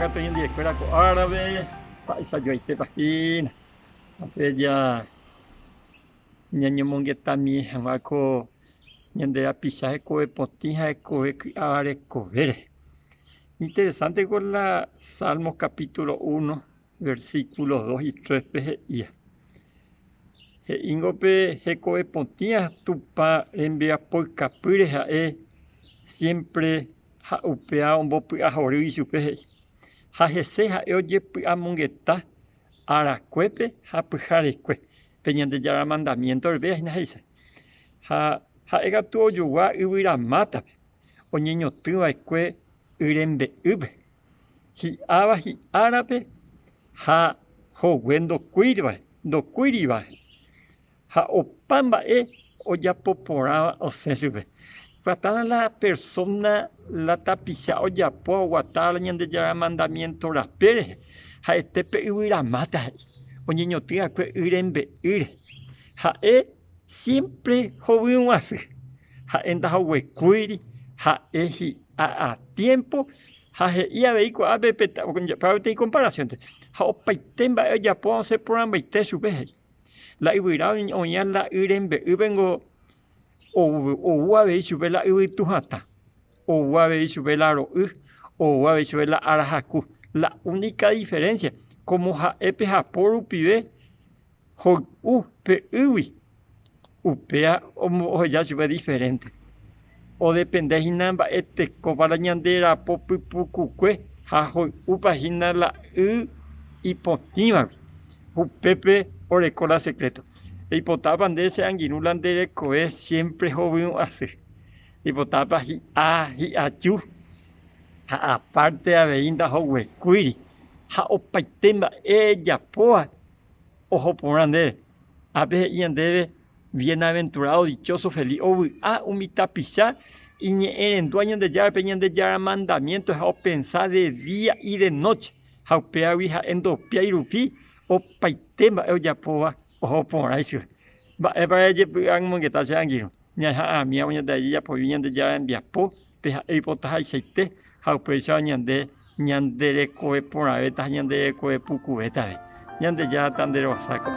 acá en la escuela árabe, paisa yo te página. Ya ñaño mongueta mi jamako ñande apisaje coe potija coe are covere. Interesante con la Salmos capítulo 1, versículos 2 y 3 peje. He ingope he coe potija tupa envía por capire siempre ha upea un bopi a jori supe. Ha jese ha oye a mongueta aracuepe ha pujareque. Peñande ya mandamiento el veas na dice. Ha ega tu oyuwa uira mata. O niño tu aque urembe ube. Hi aba hi árabe ha jogwendo cuirba do cuiriba. Ha opamba o ya poporaba o sesube. Guatala la persona la tapiza o ya po guatala ñande ya mandamiento la pere. Ha estepe uira mata. O niño tu aque urembe ure. Ha siempre joven así. Ha enda joven cuiri. Ha hi a tiempo. Ha ia vehículo a bepeta para ter comparación. Ha opaitemba ya puedo hacer programa y te sube. La ibira oña la urembe ubengo o guave sube la ubi tujata. O guave sube la ro o guave sube la arajaku. La única diferencia como ha epe ha por upibe pe ubi. Upea o ya sube diferente. O depende hinamba para ñandera popi pucuque ha upagina la hipotima upepe orecola secreto hipotapa de ese anguinulan de coe siempre joven hace hipotapa hi achu aparte a veinda joven cuiri ha opaitemba ella poa ojo por ande a veces y debe bienaventurado, dichoso, feliz, umitapiza, y en dueño de ya, peñan de ya mandamientos, a pensar de día y de noche, a peavija en do piairupi, o paitema, o ya poa, o por ahí. Va a ver, ya que está sanguino, ya a mi abuela de allí, pues vienen de ya en viapo, peja y potaja y seite, a pesar ñande coe por ahí, ñande coe pucueta, ñande ya tan de los sacos.